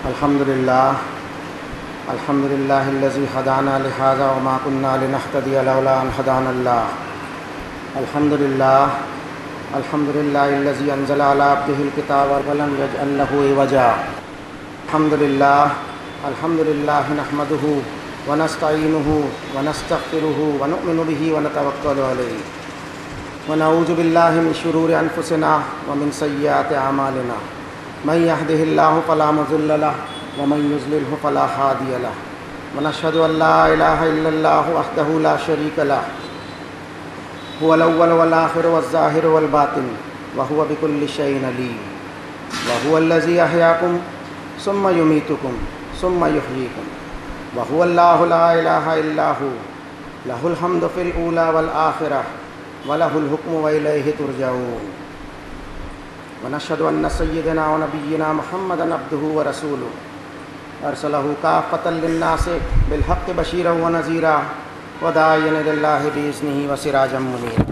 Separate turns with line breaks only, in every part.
الحمد للہ الذی ہدانا لہذا وما كنا لنہتدی لولا ان ہدانا اللہ. الحمد للہ الذی انزل علی عبدہ الکتاب ولم یجعل لہ عوجا. الحمد للہ نحمدہ ونستعینہ ونستغفرہ ونؤمن بہ ونتوکل علیہ ونعوذ باللہ من شرور انفسنا ومن سیئات اعمالنا. من یہدہ اللہ فلا مضل لہ ومن یضللہ فلا ہادی لہ. ونشہد ان لا الہ الا اللہ وحدہ لا شریک لہ هو الاول والآخر والظاہر والباطن وهو بكل شیء علیم. وهو الذی احیاکم ثم یمیتکم ثم یحییکم وهو اللہ لا الہ الا هو لہ الحمد فی الاولی والآخرہ وَلَهُ الْحُكْمُ وَإِلَيْهِ تُرْجَعُونَ. ونشهد أن سيدنا ونبينا محمدا عبده ورسوله أرسله كافة للناس بالحق بشيرا ونذيرا وداعيا إلى الله بإذنه وسراجا منيرا.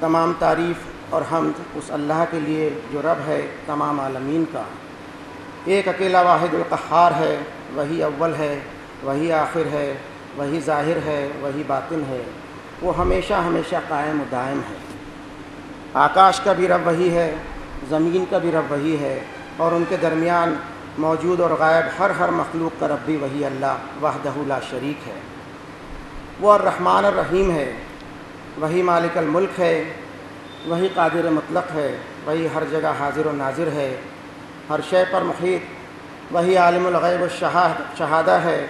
تمام تعریف اور حمد اس اللہ کے لیے جو رب ہے تمام عالمین کا. ایک اکیلا واحد القہار ہے، وہی اول ہے، وہی آخر ہے، وہی ظاہر ہے، وہی باطن ہے. وہ ہمیشہ ہمیشہ قائم و دائم ہے. آکاش کا بھی رب وہی ہے، زمین کا بھی رب وہی ہے، اور ان کے درمیان موجود اور غائب ہر مخلوق کا رب بھی وہی اللہ وحدہ لا شریک ہے. وہ الرحمن الرحیم ہے، وہی مالک الملک ہے، وہی قادر مطلق ہے، وہی ہر جگہ حاضر و ناظر ہے، ہر شے پر محیط، وہی عالم الغیب والشہادہ ہے.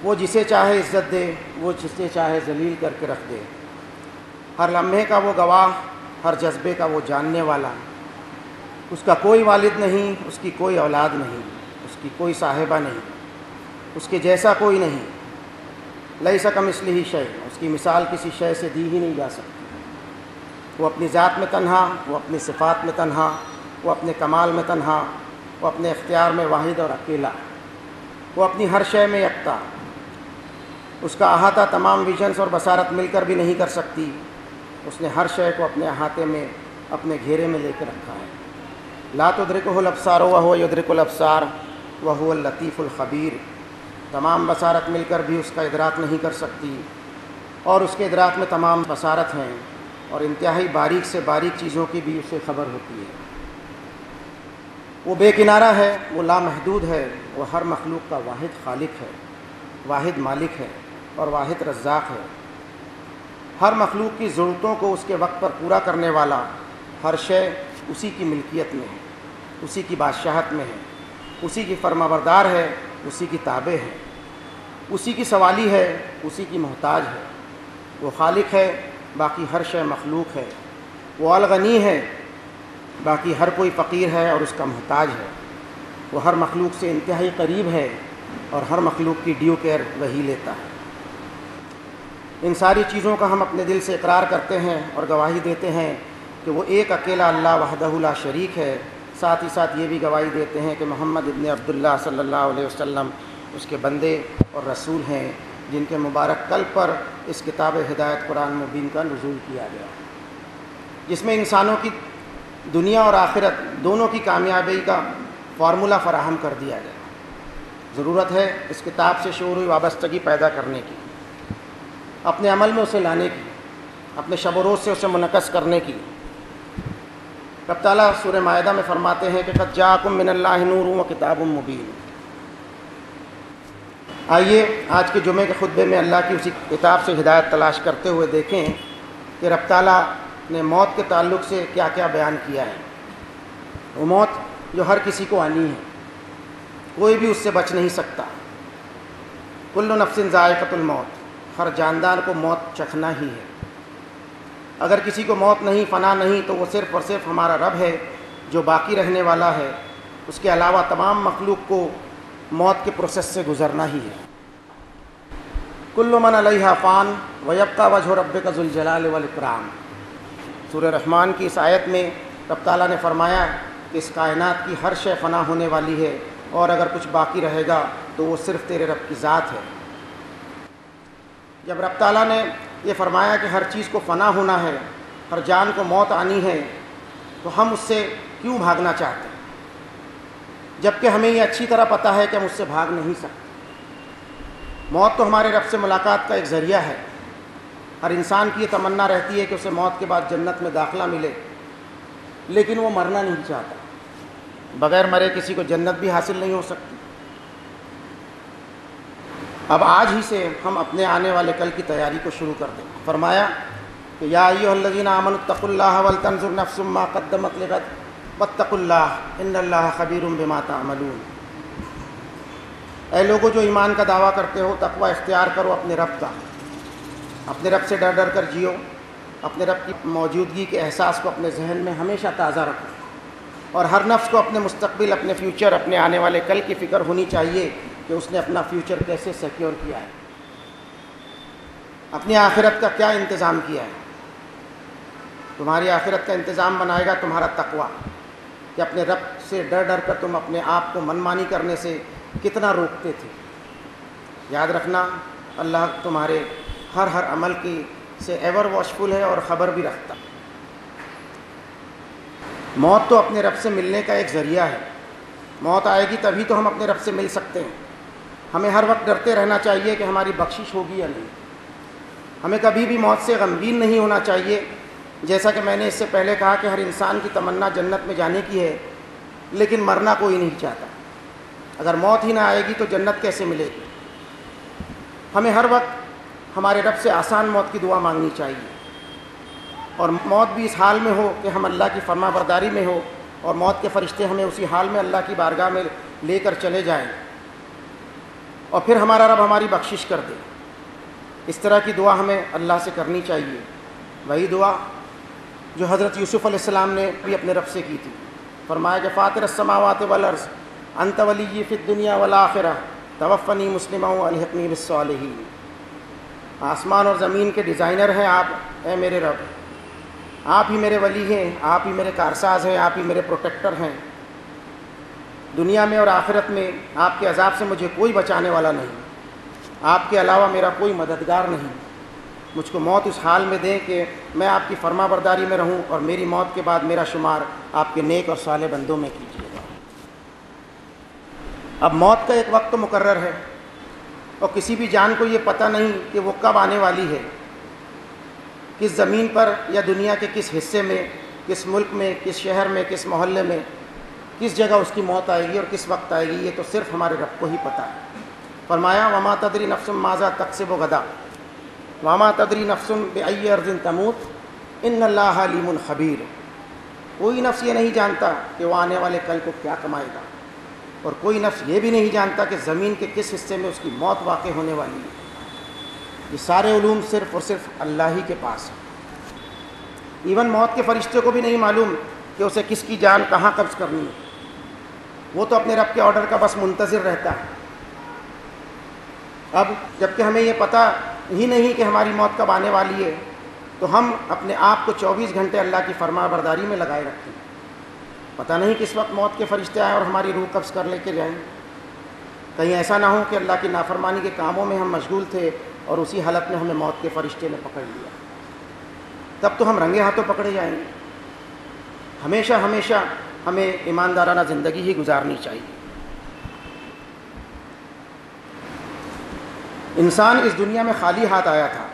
وہ جسے چاہے عزت دے، وہ جسے چاہے ذلیل کر کے رکھ دے. ہر لمحے کا وہ گواہ، ہر جذبے کا وہ جاننے والا. اس کا کوئی والد نہیں، اس کی کوئی اولاد نہیں، اس کی کوئی صاحبہ نہیں، اس کے جیسا کوئی نہیں. لیس کمثلہ شیء، اس کی مثال کسی شے سے دی ہی نہیں جا سکتی. وہ اپنی ذات میں تنہا، وہ اپنی صفات میں تنہا، وہ اپنے کمال میں تنہا، وہ اپنے اختیار میں واحد اور اکیلا. وہ اپنی ہر شے میں یکتا. اس کا احاطہ تمام ویژنز اور بصارت مل کر بھی نہیں کر سکتی. اس نے ہر شے کو اپنے احاطے میں، اپنے گھیرے میں لے کے رکھا ہے. لا تدرکہ الابصار وہو یدرک الابصار وہو اللطیف الخبیر. تمام بصارت مل کر بھی اس کا ادراک نہیں کر سکتی، اور اس کے ادراک میں تمام بصارت ہیں، اور انتہائی باریک سے باریک چیزوں کی بھی اسے خبر ہوتی ہے. وہ بے کنارہ ہے، وہ لامحدود ہے، وہ ہر مخلوق کا واحد خالق ہے، واحد مالک ہے اور واحد رزاق ہے. ہر مخلوق کی ضرورتوں کو اس کے وقت پر پورا کرنے والا. ہر شے اسی کی ملکیت میں ہے، اسی کی بادشاہت میں ہے، اسی کی فرمانبردار ہے، اسی کی تابع ہے، اسی کی سوالی ہے، اسی کی محتاج ہے. وہ خالق ہے، باقی ہر شے مخلوق ہے. وہ الغنی ہے، باقی ہر کوئی فقیر ہے اور اس کا محتاج ہے. وہ ہر مخلوق سے انتہائی قریب ہے، اور ہر مخلوق کی ڈیو کیئر وہی لیتا ہے. ان ساری چیزوں کا ہم اپنے دل سے اقرار کرتے ہیں اور گواہی دیتے ہیں کہ وہ ایک اکیلا اللہ وحدہ لا شریک ہے. ساتھ ہی ساتھ یہ بھی گواہی دیتے ہیں کہ محمد ابن عبداللہ صلی اللہ علیہ وسلم اس کے بندے اور رسول ہیں، جن کے مبارک قلب پر اس کتاب ہدایت قرآن مبین کا نزول کیا گیا، جس میں انسانوں کی دنیا اور آخرت دونوں کی کامیابی کا فارمولہ فراہم کر دیا گیا. ضرورت ہے اس کتاب سے شعور وابستگی پیدا کرنے کی، اپنے عمل میں اسے لانے کی، اپنے شب و روز سے اسے منعکس کرنے کی. رب تعالیٰ سورہ مائدہ میں فرماتے ہیں کہ قد جاءکم من اللہ نور و کتاب مبین. آئیے آج کے جمعے کے خطبے میں اللہ کی اسی کتاب سے ہدایت تلاش کرتے ہوئے دیکھیں کہ رب تعالیٰ نے موت کے تعلق سے کیا کیا بیان کیا ہے. وہ موت جو ہر کسی کو آنی ہے، کوئی بھی اس سے بچ نہیں سکتا. کل نفس ذائقۃ الموت، ہر جاندار کو موت چکھنا ہی ہے. اگر کسی کو موت نہیں، فنا نہیں، تو وہ صرف اور صرف ہمارا رب ہے جو باقی رہنے والا ہے. اس کے علاوہ تمام مخلوق کو موت کے پروسیس سے گزرنا ہی ہے. کل من علیہا فان ویبقی وجہ ربک ذو الجلال والاکرام. سورہ رحمان کی اس آیت میں رب تعالیٰ نے فرمایا کہ اس کائنات کی ہر شے فنا ہونے والی ہے، اور اگر کچھ باقی رہے گا تو وہ صرف تیرے رب کی ذات ہے. جب رب تعالیٰ نے یہ فرمایا کہ ہر چیز کو فنا ہونا ہے، ہر جان کو موت آنی ہے، تو ہم اس سے کیوں بھاگنا چاہتے ہیں؟ جبکہ ہمیں یہ اچھی طرح پتہ ہے کہ ہم اس سے بھاگ نہیں سکتے۔ موت تو ہمارے رب سے ملاقات کا ایک ذریعہ ہے۔ ہر انسان کی یہ تمنا رہتی ہے کہ اسے موت کے بعد جنت میں داخلہ ملے، لیکن وہ مرنا نہیں چاہتا۔ بغیر مرے کسی کو جنت بھی حاصل نہیں ہو سکتی۔ اب آج ہی سے ہم اپنے آنے والے کل کی تیاری کو شروع کر دیں۔ فرمایا کہ یا ایھا الذین آمنوا اتقوا اللہ ولتنظر نفس ما قدمت لغد واتقوا اللہ ان اللہ خبیر بما تعملون۔ اے لوگوں جو ایمان کا دعویٰ کرتے ہو، تقوی اختیار کرو اپنے رب کا، اپنے رب سے ڈر ڈر کر جیو، اپنے رب کی موجودگی کے احساس کو اپنے ذہن میں ہمیشہ تازہ رکھو، اور ہر نفس کو اپنے مستقبل، اپنے فیوچر، اپنے آنے والے کل کی فکر ہونی چاہیے کہ اس نے اپنا فیوچر کیسے سیکیور کیا ہے، اپنی آخرت کا کیا انتظام کیا ہے۔ تمہاری آخرت کا انتظام بنائے گا تمہارا تقوی، کہ اپنے رب سے ڈر ڈر کر تم اپنے آپ کو منمانی کرنے سے کتنا روکتے تھے۔ یاد رکھنا اللہ تمہارے ہر عمل کی سے ایور واچفل ہے اور خبر بھی رکھتا۔ موت تو اپنے رب سے ملنے کا ایک ذریعہ ہے۔ موت آئے گی تبھی تو ہم اپنے رب سے مل سکتے ہیں۔ ہمیں ہر وقت ڈرتے رہنا چاہیے کہ ہماری بخشش ہوگی یا نہیں۔ ہمیں کبھی بھی موت سے غمگین نہیں ہونا چاہیے۔ جیسا کہ میں نے اس سے پہلے کہا کہ ہر انسان کی تمنا جنت میں جانے کی ہے، لیکن مرنا کوئی نہیں چاہتا۔ اگر موت ہی نہ آئے گی تو جنت کیسے ملے گی؟ ہمیں ہر وقت ہمارے رب سے آسان موت کی دعا مانگنی چاہیے، اور موت بھی اس حال میں ہو کہ ہم اللہ کی فرما برداری میں ہو، اور موت کے فرشتے ہمیں اسی حال میں اللہ کی بارگاہ میں لے کر چلے جائیں، اور پھر ہمارا رب ہماری بخشش کر دے۔ اس طرح کی دعا ہمیں اللہ سے کرنی چاہیے، وہی دعا جو حضرت یوسف علیہ السلام نے بھی اپنے رب سے کی تھی۔ فرمایا کہ فاطر السماوات والارض انت ولی فی الدنیا والآخرہ توفنی مسلما والحقنی بالصالحین۔ آسمان اور زمین کے ڈیزائنر ہیں آپ، اے میرے رب، آپ ہی میرے ولی ہیں، آپ ہی میرے کارساز ہیں، آپ ہی میرے پروٹیکٹر ہیں۔ دنیا میں اور آخرت میں آپ کے عذاب سے مجھے کوئی بچانے والا نہیں، آپ کے علاوہ میرا کوئی مددگار نہیں۔ مجھ کو موت اس حال میں دیں کہ میں آپ کی فرما برداری میں رہوں، اور میری موت کے بعد میرا شمار آپ کے نیک اور صالح بندوں میں کیجیے گا۔ اب موت کا ایک وقت تو مقرر ہے، اور کسی بھی جان کو یہ پتہ نہیں کہ وہ کب آنے والی ہے، کس زمین پر یا دنیا کے کس حصے میں، کس ملک میں، کس شہر میں، کس محلے میں، کس جگہ اس کی موت آئے گی اور کس وقت آئے گی۔ یہ تو صرف ہمارے رب کو ہی پتہ ہے۔ فرمایا وما تدری نفس ماذا تکسب غدا وما تدری نفس بأی ارض تموت ان اللہ علیم خبیر۔ کوئی نفس یہ نہیں جانتا کہ وہ آنے والے کل کو کیا کمائے گا، اور کوئی نفس یہ بھی نہیں جانتا کہ زمین کے کس حصے میں اس کی موت واقع ہونے والی ہے۔ یہ سارے علوم صرف اور صرف اللہ ہی کے پاس ہیں۔ ایون موت کے فرشتے کو بھی نہیں معلوم کہ اسے کس کی جان کہاں قبض کرنی ہے۔ وہ تو اپنے رب کے آرڈر کا بس منتظر رہتا ہے۔ اب جب کہ ہمیں یہ پتہ ہی نہیں کہ ہماری موت کب آنے والی ہے، تو ہم اپنے آپ کو 24 گھنٹے اللہ کی فرما برداری میں لگائے رکھتے ہیں۔ پتہ نہیں کس وقت موت کے فرشتے آئیں اور ہماری روح قبض کر لے کے جائیں۔ کہیں ایسا نہ ہو کہ اللہ کی نافرمانی کے کاموں میں ہم مشغول تھے اور اسی حالت میں ہمیں موت کے فرشتے نے پکڑ لیا، تب تو ہم رنگے ہاتھوں پکڑے جائیں گے۔ ہمیشہ ہمیشہ ہمیں ایماندارانہ زندگی ہی گزارنی چاہیے۔ انسان اس دنیا میں خالی ہاتھ آیا تھا،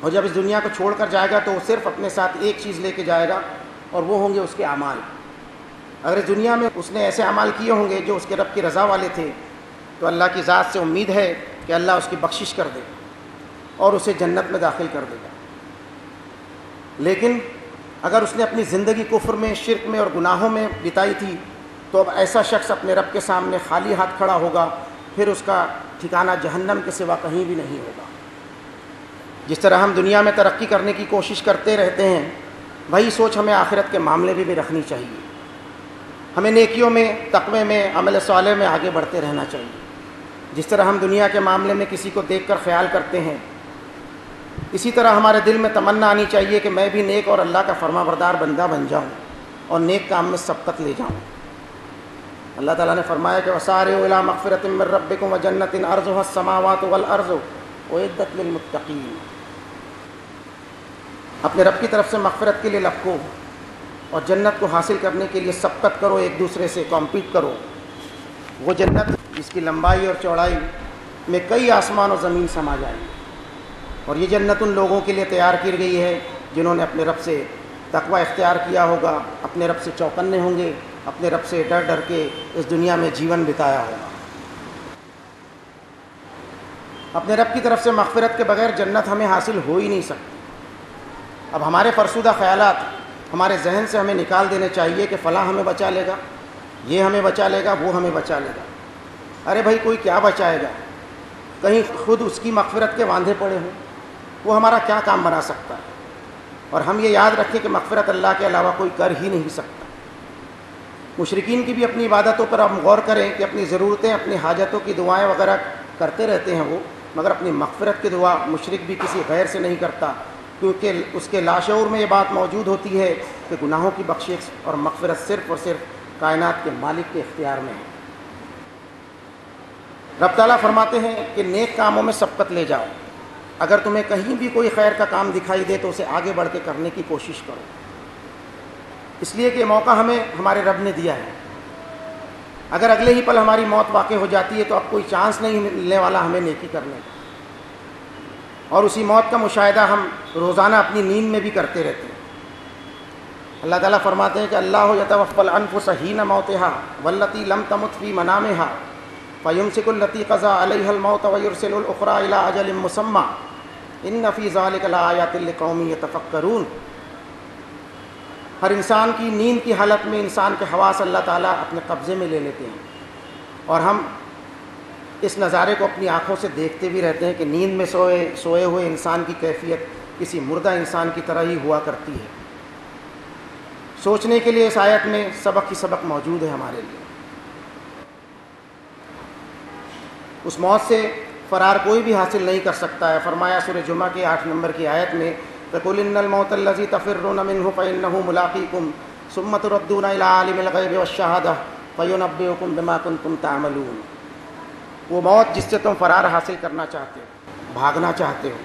اور جب اس دنیا کو چھوڑ کر جائے گا تو وہ صرف اپنے ساتھ ایک چیز لے کے جائے گا، اور وہ ہوں گے اس کے اعمال۔ اگر اس دنیا میں اس نے ایسے اعمال کیے ہوں گے جو اس کے رب کی رضا والے تھے، تو اللہ کی ذات سے امید ہے کہ اللہ اس کی بخشش کر دے اور اسے جنت میں داخل کر دے گا۔ لیکن اگر اس نے اپنی زندگی کفر میں، شرک میں اور گناہوں میں بتائی تھی، تو اب ایسا شخص اپنے رب کے سامنے خالی ہاتھ کھڑا ہوگا، پھر اس کا ٹھکانہ جہنم کے سوا کہیں بھی نہیں ہوگا۔ جس طرح ہم دنیا میں ترقی کرنے کی کوشش کرتے رہتے ہیں، وہی سوچ ہمیں آخرت کے معاملے میں بھی رکھنی چاہیے۔ ہمیں نیکیوں میں، تقوی میں، عمل صالح میں آگے بڑھتے رہنا چاہیے۔ جس طرح ہم دنیا کے معاملے میں کسی کو دیکھ کر خیال کرتے ہیں، اسی طرح ہمارے دل میں تمنا آنی چاہیے کہ میں بھی نیک اور اللہ کا فرما بردار بندہ بن جاؤں اور نیک کام میں سبقت لے جاؤں۔ اللہ تعالیٰ نے فرمایا کہ وَسَارِعُوا إِلَىٰ مَغْفِرَةٍ مِّن رَّبِّكُمْ وَجَنَّةٍ عَرْضُهَا السَّمَاوَاتُ وَالْأَرْضُ أُعِدَّتْ لِلْمُتَّقِينَ۔ اپنے رب کی طرف سے مغفرت کے لیے لپکو، اور جنت کو حاصل کرنے کے لیے سبقت کرو، ایک دوسرے سے کمپیٹ کرو وہ جنت جس کی لمبائی اور چوڑائی میں کئی آسمان و زمین سما جائیں گے، اور یہ جنت ان لوگوں کے لیے تیار کی گئی ہے جنہوں نے اپنے رب سے تقوی اختیار کیا ہوگا، اپنے رب سے چوکنے ہوں گے، اپنے رب سے ڈر ڈر کے اس دنیا میں جیون بتایا ہوگا۔ اپنے رب کی طرف سے مغفرت کے بغیر جنت ہمیں حاصل ہو ہی نہیں سکتی۔ اب ہمارے فرسودہ خیالات ہمارے ذہن سے ہمیں نکال دینے چاہیے کہ فلاں ہمیں بچا لے گا، یہ ہمیں بچا لے گا، وہ ہمیں بچا لے گا۔ ارے بھائی، کوئی کیا بچائے گا؟ کہیں خود اس کی مغفرت کے واندھے پڑے ہوں، وہ ہمارا کیا کام بنا سکتا ہے؟ اور ہم یہ یاد رکھیں کہ مغفرت اللہ کے علاوہ کوئی کر ہی نہیں سکتا۔ مشرکین کی بھی اپنی عبادتوں پر ہم غور کریں کہ اپنی ضرورتیں، اپنی حاجتوں کی دعائیں وغیرہ کرتے رہتے ہیں وہ، مگر اپنی مغفرت کی دعا مشرک بھی کسی غیر سے نہیں کرتا، کیونکہ اس کے لاشعور میں یہ بات موجود ہوتی ہے کہ گناہوں کی بخشش اور مغفرت صرف اور صرف کائنات کے مالک کے اختیار میں ہے۔ رب تعالیٰ فرماتے ہیں کہ نیک کاموں میں سبقت لے جاؤ، اگر تمہیں کہیں بھی کوئی خیر کا کام دکھائی دے تو اسے آگے بڑھ کے کرنے کی کوشش کرو، اس لیے کہ یہ موقع ہمیں ہمارے رب نے دیا ہے۔ اگر اگلے ہی پل ہماری موت واقع ہو جاتی ہے تو اب کوئی چانس نہیں ملنے والا ہمیں نیکی کرنے کا، اور اسی موت کا مشاہدہ ہم روزانہ اپنی نیند میں بھی کرتے رہتے ہیں۔ اللہ تعالیٰ فرماتے ہیں کہ اللہ یتوفی الانفس حین موتها واللتی لم تمت فی منامها فیمسک التی قضى علیہا الموت ویرسل الاخری الی اجل مسمى ان فی ذلک لآیات لقوم یتفکرون۔ ہر انسان کی نیند کی حالت میں انسان کے حواس اللہ تعالیٰ اپنے قبضے میں لے لیتے ہیں، اور ہم اس نظارے کو اپنی آنکھوں سے دیکھتے بھی رہتے ہیں کہ نیند میں سوئے ہوئے انسان کی کیفیت کسی مردہ انسان کی طرح ہی ہوا کرتی ہے۔ سوچنے کے لیے اس آیت میں سبق کی سبق موجود ہے ہمارے لیے۔ اس موت سے فرار کوئی بھی حاصل نہیں کر سکتا ہے۔ فرمایا سورہ جمعہ کے 8 نمبر کی آیت میں، فَقُلْ إِنَّ الْمَوْتَ الَّذِي تَفِرُّونَ مِنْهُ فَإِنَّهُ مُلَاقِيكُمْ ثُمَّ تُرَدُّونَ إِلَىٰ عَالِمِ الْغَيْبِ وَالشَّهَادَةِ فَيُنَبِّئُكُم بِمَا كُنتُمْ تَعْمَلُونَ۔ وہ موت جس سے تم فرار حاصل کرنا چاہتے ہو، بھاگنا چاہتے ہو،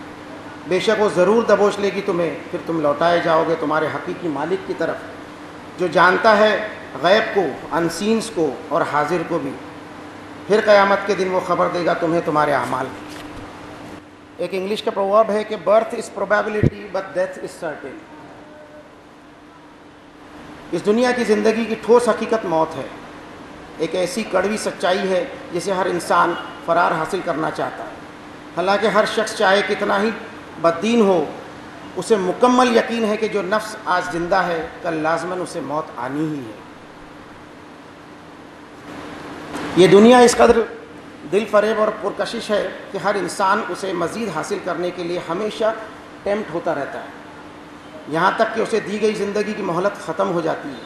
بے شک وہ ضرور دبوچ لے گی تمہیں، پھر تم لوٹائے جاؤ گے تمہارے حقیقی مالک کی طرف، جو جانتا ہے غیب کو، انسینس کو اور حاضر کو بھی۔ پھر قیامت کے دن وہ خبر دے گا تمہیں تمہارے اعمال کی۔ ایک انگلش کا پروورب ہے کہ birth is probability but death is certain. اس دنیا کی زندگی کی ٹھوس حقیقت موت ہے، ایک ایسی کڑوی سچائی ہے جسے ہر انسان فرار حاصل کرنا چاہتا ہے۔ حالانکہ ہر شخص چاہے کتنا ہی بددین ہو، اسے مکمل یقین ہے کہ جو نفس آج زندہ ہے کل لازماً اسے موت آنی ہی ہے۔ یہ دنیا اس قدر دل فریب اور پرکشش ہے کہ ہر انسان اسے مزید حاصل کرنے کے لیے ہمیشہ ٹیمپٹ ہوتا رہتا ہے، یہاں تک کہ اسے دی گئی زندگی کی مہلت ختم ہو جاتی ہے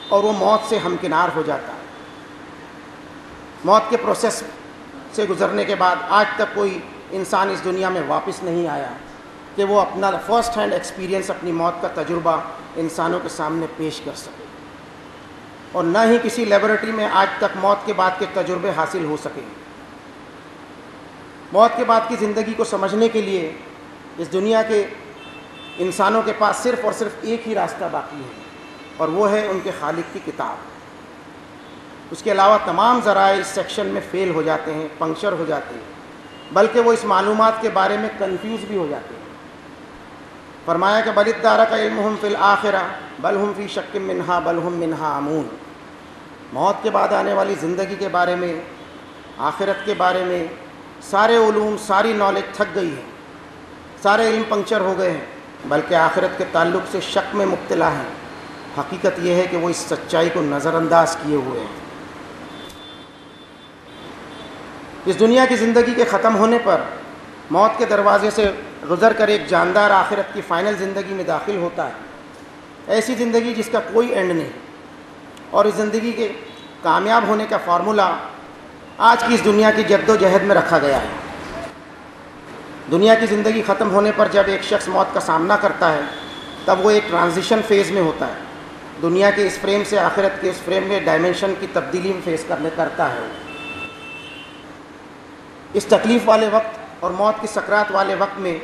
اور وہ موت سے ہمکنار ہو جاتا ہے۔ موت کے پروسیس سے گزرنے کے بعد آج تک کوئی انسان اس دنیا میں واپس نہیں آیا کہ وہ اپنا فرسٹ ہینڈ ایکسپیرینس، اپنی موت کا تجربہ انسانوں کے سامنے پیش کر سکے، اور نہ ہی کسی لیبارٹری میں آج تک موت کے بعد کے تجربے حاصل ہو سکے۔ موت کے بعد کی زندگی کو سمجھنے کے لیے اس دنیا کے انسانوں کے پاس صرف اور صرف ایک ہی راستہ باقی ہے، اور وہ ہے ان کے خالق کی کتاب۔ اس کے علاوہ تمام ذرائع اس سیکشن میں فیل ہو جاتے ہیں، پنکچر ہو جاتے ہیں، بلکہ وہ اس معلومات کے بارے میں کنفیوز بھی ہو جاتے ہیں۔ فرمایا کہ بل ادارک علمہم فی الآخرہ بل ہم فی شک منہا بل ہم منہا عمون۔ موت کے بعد آنے والی زندگی کے بارے میں، آخرت کے بارے میں سارے علوم، ساری نالج تھک گئی ہے، سارے علم پنکچر ہو گئے ہیں، بلکہ آخرت کے تعلق سے شک میں مبتلا ہیں۔ حقیقت یہ ہے کہ وہ اس سچائی کو نظر انداز کیے ہوئے ہیں۔ اس دنیا کی زندگی کے ختم ہونے پر موت کے دروازے سے گزر کر ایک جاندار آخرت کی فائنل زندگی میں داخل ہوتا ہے، ایسی زندگی جس کا کوئی اینڈ نہیں، اور اس زندگی کے کامیاب ہونے کا فارمولہ آج کی اس دنیا کی جد و جہد میں رکھا گیا ہے۔ دنیا کی زندگی ختم ہونے پر جب ایک شخص موت کا سامنا کرتا ہے تب وہ ایک ٹرانزیشن فیز میں ہوتا ہے، دنیا کے اس فریم سے آخرت کے اس فریم میں ڈائمنشن کی تبدیلی میں فیس کرتا ہے۔ اس تکلیف والے وقت اور موت کی سکرات والے وقت میں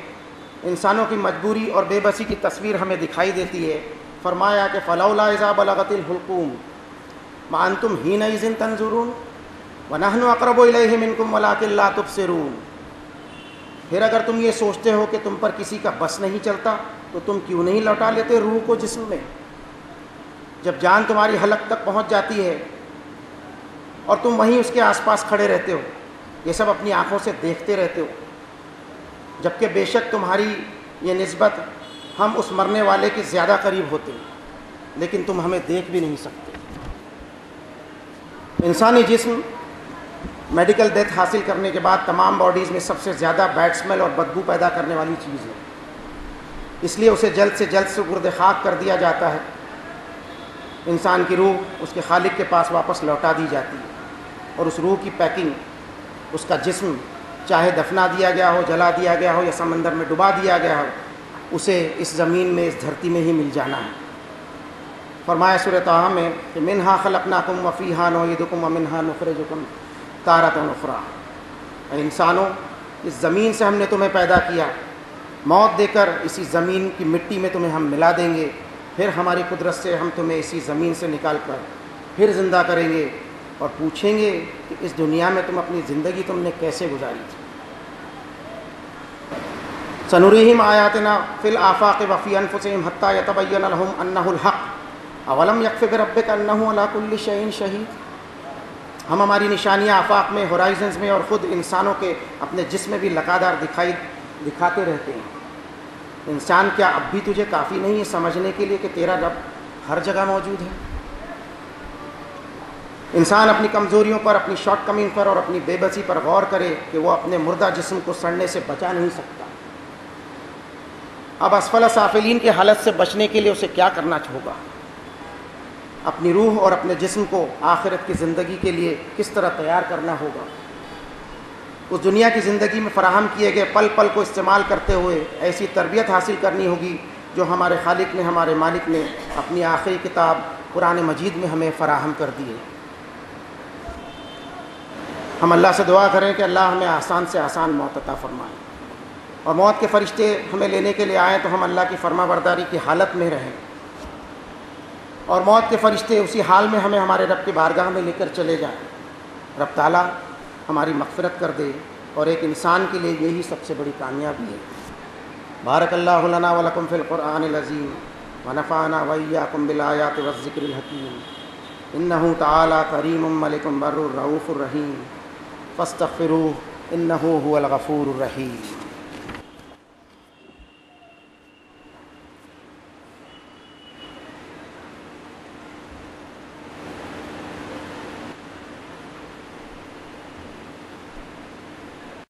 انسانوں کی مجبوری اور بے بسی کی تصویر ہمیں دکھائی دیتی ہے۔ فرمایا کہ فلولا اذا بلغت الحلقوم ما انتم حینئذ تنظرون۔ وَنَحْنُ أَقْرَبُ إِلَيْهِ مِنْكُمْ وَلَٰكِن لَّا تُبْصِرُونَ۔ پھر اگر تم یہ سوچتے ہو کہ تم پر کسی کا بس نہیں چلتا تو تم کیوں نہیں لوٹا لیتے روح کو جسم میں؟ جب جان تمہاری حلق تک پہنچ جاتی ہے اور تم وہیں اس کے آس پاس کھڑے رہتے ہو، یہ سب اپنی آنکھوں سے دیکھتے رہتے ہو، جبکہ بے شک تمہاری یہ نسبت ہم اس مرنے والے کے زیادہ قریب ہوتے ہیں، لیکن تم ہمیں دیکھ بھی نہیں سکتے۔ انسانی جسم میڈیکل ڈیتھ حاصل کرنے کے بعد تمام باڈیز میں سب سے زیادہ بیڈ اسمیل اور بدبو پیدا کرنے والی چیز ہے، اس لیے اسے جلد سے جلد سپرد خاک کر دیا جاتا ہے۔ انسان کی روح اس کے خالق کے پاس واپس لوٹا دی جاتی ہے، اور اس روح کی پیکنگ، اس کا جسم چاہے دفنا دیا گیا ہو، جلا دیا گیا ہو یا سمندر میں ڈبا دیا گیا ہو، اسے اس زمین میں، اس دھرتی میں ہی مل جانا ہے۔ فرمایا سورۃ طٰہٰ میں کہ منہا خلقناکم وفیہا نعیدکم ومنہا نخرجکم تارۃ اخریٰ۔ اے انسانوں، اس زمین سے ہم نے تمہیں پیدا کیا، موت دے کر اسی زمین کی مٹی میں تمہیں ہم ملا دیں گے، پھر ہماری قدرت سے ہم تمہیں اسی زمین سے نکال کر پھر زندہ کریں گے اور پوچھیں گے کہ اس دنیا میں تم اپنی زندگی تم نے کیسے گزاری تھی۔ سنریہم آیاتنا فی الآفاق وفی انفسہم حتی یتبین لہم انہ الحق اولم یکف بربک انہ علی کل شیء شہید۔ ہم ہماری نشانیاں آفاق میں، ہورائزنز میں اور خود انسانوں کے اپنے جسم میں بھی لقادار دکھاتے رہتے ہیں۔ انسان، کیا اب بھی تجھے کافی نہیں ہے سمجھنے کے لیے کہ تیرا رب ہر جگہ موجود ہے؟ انسان اپنی کمزوریوں پر، اپنی شارٹ کمنگ پر اور اپنی بے بسی پر غور کرے کہ وہ اپنے مردہ جسم کو سڑنے سے بچا نہیں سکتا۔ اب اسفل سافلین کی حالت سے بچنے کے لیے اسے کیا کرنا ہوگا؟ اپنی روح اور اپنے جسم کو آخرت کی زندگی کے لیے کس طرح تیار کرنا ہوگا؟ اس دنیا کی زندگی میں فراہم کیے گئے پل پل کو استعمال کرتے ہوئے ایسی تربیت حاصل کرنی ہوگی جو ہمارے خالق نے، ہمارے مالک نے اپنی آخری کتاب قرآن مجید میں ہمیں فراہم کر دی ہے۔ ہم اللہ سے دعا کریں کہ اللہ ہمیں آسان سے آسان موت عطا فرمائے، اور موت کے فرشتے ہمیں لینے کے لیے آئیں تو ہم اللہ کی فرما برداری کی حالت میں رہیں، اور موت کے فرشتے اسی حال میں ہمیں ہمارے رب کی بارگاہ میں لے کر چلے جائیں۔ رب تعالیٰ ہماری مغفرت کر دے، اور ایک انسان کے لیے یہی سب سے بڑی کامیابی ہے۔ بارک اللہ لنا ولکم فی القرآن العظیم ونفعنا وإیاکم بالآیات والذکر الحکیم، انہ تعالی کریم ملک بر رؤوف الرحیم فاستغفروہ انہ هو الغفور الرحیم۔